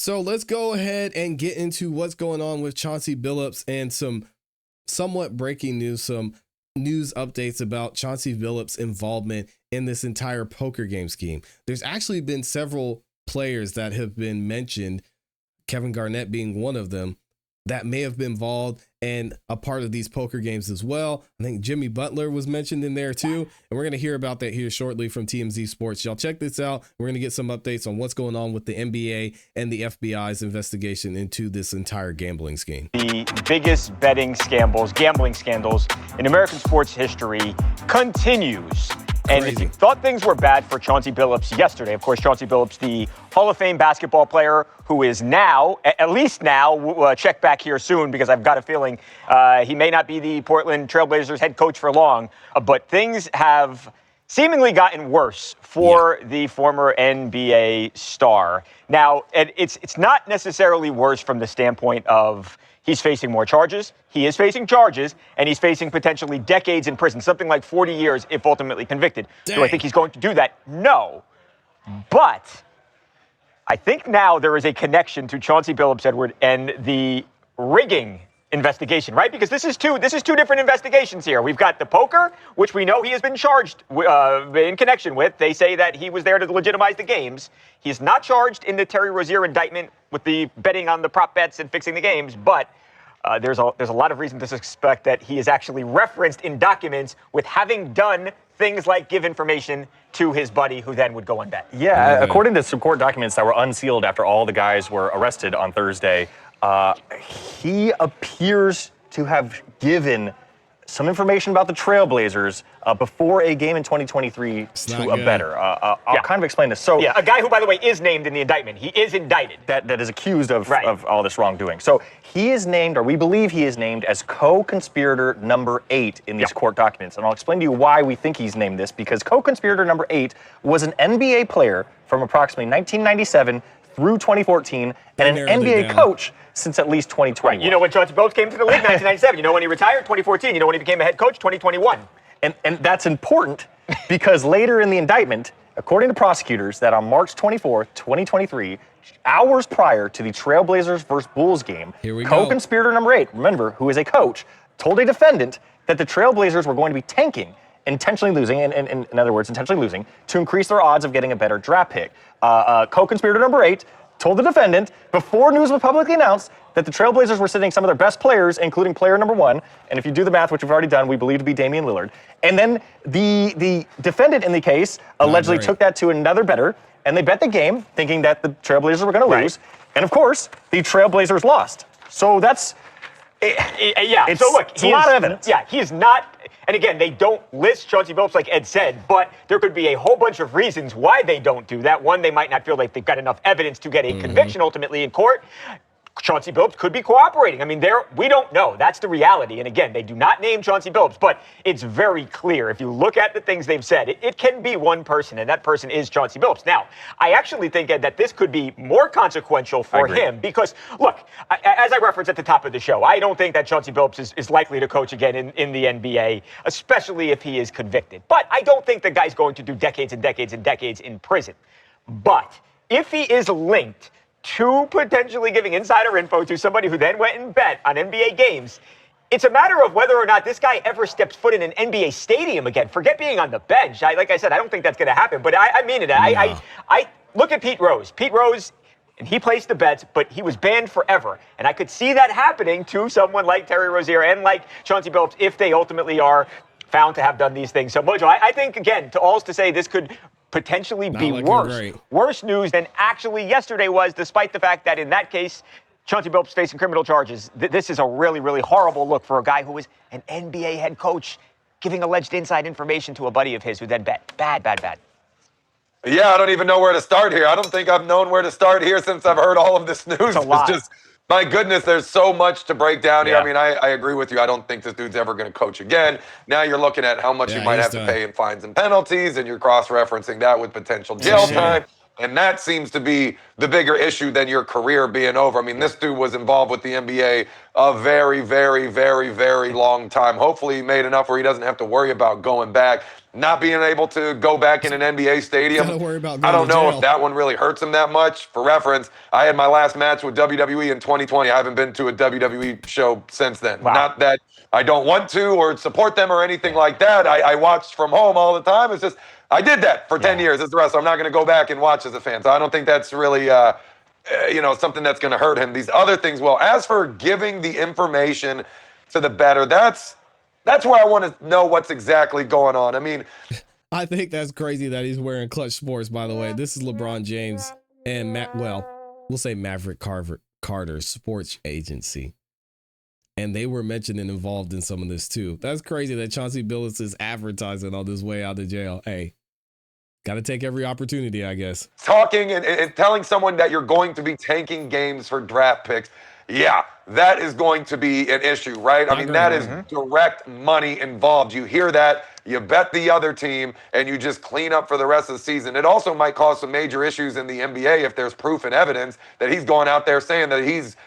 So let's go ahead and get into what's going on with Chauncey Billups and some somewhat breaking news, some news updates about Chauncey Billups' involvement in this entire poker game scheme. There's actually been several players that have been mentioned, Kevin Garnett being one of them, that may have been involved and a part of these poker games as well. I think Jimmy Butler was mentioned in there too. And we're going to hear about that here shortly from TMZ Sports. Y'all check this out. We're going to get some updates on what's going on with the NBA and the FBI's investigation into this entire gambling scheme. The biggest betting scandals, gambling scandals in American sports history continues. And if you thought things were bad for Chauncey Billups yesterday, of course, Chauncey Billups, the Hall of Fame basketball player who is now, at least now, check back here soon because I've got a feeling he may not be the Portland Trailblazers head coach for long, but things have seemingly gotten worse for the former NBA star. Now, it's not necessarily worse from the standpoint of he's facing more charges. He is facing charges, and he's facing potentially decades in prison, something like 40 years if ultimately convicted. Dang. Do I think he's going to do that? No. But I think now there is a connection to Chauncey Billups, Edward, and the rigging investigation, right? Because this is two different investigations here. We've got the poker, which we know he has been charged in connection with. They say that he was there to legitimize the games. He is not charged in the Terry Rozier indictment with the betting on the prop bets and fixing the games, but there's a lot of reason to suspect that he is actually referenced in documents with having done things like give information to his buddy who then would go on bet. Yeah, according to some court documents that were unsealed after all the guys were arrested on Thursday, he appears to have given some information about the Trailblazers before a game in 2023 to a bettor. I'll kind of explain this. So, a guy who, by the way, is named in the indictment. He is indicted. That is accused of all this wrongdoing. So he is named, or we believe he is named, as co-conspirator number 8 in these court documents. And I'll explain to you why we think he's named this, because co-conspirator number 8 was an NBA player from approximately 1997 through 2014 and an NBA coach since at least 2021. Right. You know when Chauncey Billups came to the league, 1997. You know when he retired, 2014. You know when he became a head coach, 2021. And that's important because later in the indictment, according to prosecutors, that on March 24th, 2023, hours prior to the Trailblazers versus Bulls game, co-conspirator number 8, remember, who is a coach, told a defendant that the Trailblazers were going to be tanking, intentionally losing, in other words, intentionally losing, to increase their odds of getting a better draft pick. Co-conspirator number 8 told the defendant, before news was publicly announced, that the Trailblazers were sitting some of their best players, including player number 1, and if you do the math, which we've already done, we believe to be Damian Lillard. And then the defendant in the case allegedly took that to another bettor, and they bet the game, thinking that the Trailblazers were going to lose. And of course, the Trailblazers lost. So that's... It's a lot of evidence. Yeah, he is not... And again, they don't list Chauncey Billups like Ed said, but there could be a whole bunch of reasons why they don't do that. One, they might not feel like they've got enough evidence to get a conviction ultimately in court. Chauncey Billups could be cooperating. I mean, we don't know. That's the reality. And again, they do not name Chauncey Billups, but it's very clear. If you look at the things they've said, it can be one person, and that person is Chauncey Billups. Now, I actually think, Ed, that this could be more consequential for him because, look, as I referenced at the top of the show, I don't think that Chauncey Billups is likely to coach again in the NBA, especially if he is convicted. But I don't think the guy's going to do decades and decades and decades in prison. But if he is linked to potentially giving insider info to somebody who then went and bet on NBA games, it's a matter of whether or not this guy ever steps foot in an NBA stadium again. Forget being on the bench. Like I said, I don't think that's going to happen, but I mean it. I look at Pete Rose. Pete Rose, and he placed the bets, but he was banned forever. And I could see that happening to someone like Terry Rozier and like Chauncey Billups if they ultimately are found to have done these things. So, Mojo, I think, again, to say this could potentially be worse news than actually yesterday was, despite the fact that in that case, Chauncey Billups facing criminal charges. This is a really, really horrible look for a guy who was an NBA head coach giving alleged inside information to a buddy of his who then bet. Bad. Yeah, I don't even know where to start here. I don't think I've known where to start here since I've heard all of this news. It's just, my goodness, there's so much to break down here. I mean, I agree with you. I don't think this dude's ever going to coach again. Now you're looking at how much you might have to pay in fines and penalties, and you're cross-referencing that with potential jail time. And that seems to be the bigger issue than your career being over. I mean, this dude was involved with the NBA a very, very, very, very long time. Hopefully he made enough where he doesn't have to worry about going back. Not being able to go back in an NBA stadium. Gotta worry about I going don't to know jail. if that one really hurts him that much. For reference, I had my last match with WWE in 2020. I haven't been to a WWE show since then. Wow. Not that I don't want to or support them or anything like that. I watched from home all the time. It's just, I did that for 10 years as the wrestler. I'm not going to go back and watch as a fan. So I don't think that's really, something that's going to hurt him. These other things will. As for giving the information to the bettor, that's where I want to know what's exactly going on. I mean, I think that's crazy that he's wearing Clutch Sports, by the way. This is LeBron James and we'll say Maverick Carter's sports agency. And they were mentioned and involved in some of this too. That's crazy that Chauncey Billups is advertising on his way out of jail. Hey, got to take every opportunity, I guess. Talking and telling someone that you're going to be tanking games for draft picks. Yeah, that is going to be an issue, right? I mean, that is direct money involved. You hear that, you bet the other team, and you just clean up for the rest of the season. It also might cause some major issues in the NBA if there's proof and evidence that he's going out there saying that he's,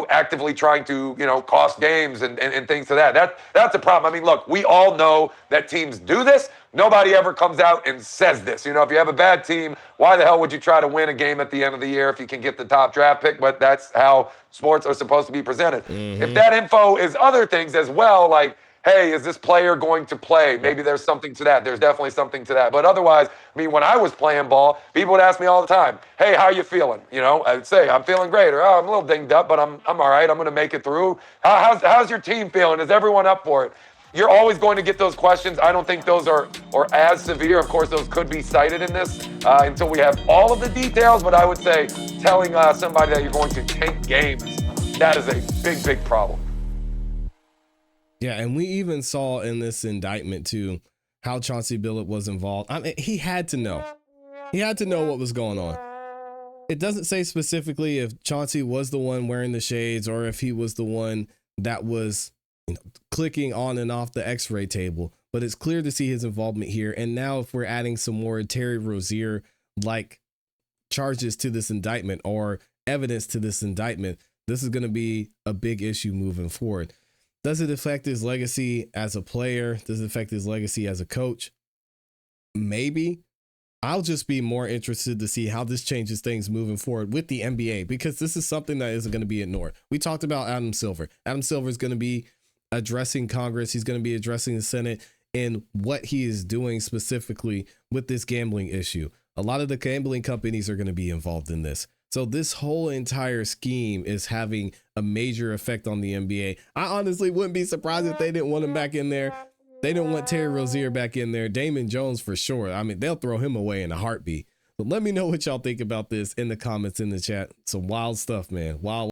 actively trying to, cost games and things to that. That's a problem. I mean, look, we all know that teams do this. Nobody ever comes out and says this. If you have a bad team, why the hell would you try to win a game at the end of the year if you can get the top draft pick? But that's how sports are supposed to be presented. If that info is other things as well, like, hey, is this player going to play? Maybe there's something to that. There's definitely something to that. But otherwise, I mean, when I was playing ball, people would ask me all the time, hey, how you feeling? I'd say, I'm feeling great. Or, oh, I'm a little dinged up, but I'm all right. I'm going to make it through. How's your team feeling? Is everyone up for it? You're always going to get those questions. I don't think those are as severe. Of course, those could be cited in this until we have all of the details. But I would say telling somebody that you're going to tank games, that is a big, big problem. Yeah, and we even saw in this indictment, too, how Chauncey Billups was involved. I mean, he had to know. He had to know what was going on. It doesn't say specifically if Chauncey was the one wearing the shades or if he was the one that was clicking on and off the x-ray table, but it's clear to see his involvement here. And now if we're adding some more Terry Rozier like charges to this indictment or evidence to this indictment, this is going to be a big issue moving forward. Does it affect his legacy as a player? Does it affect his legacy as a coach? Maybe. I'll just be more interested to see how this changes things moving forward with the NBA, because this is something that isn't going to be ignored. We talked about Adam Silver. Adam Silver is going to be addressing Congress. He's going to be addressing the Senate in what he is doing specifically with this gambling issue. A lot of the gambling companies are going to be involved in this. So this whole entire scheme is having a major effect on the NBA. I honestly wouldn't be surprised if they didn't want him back in there. They don't want Terry Rozier back in there. Damon Jones for sure. I mean, they'll throw him away in a heartbeat. But let me know what y'all think about this in the comments in the chat. Some wild stuff, man. Wild.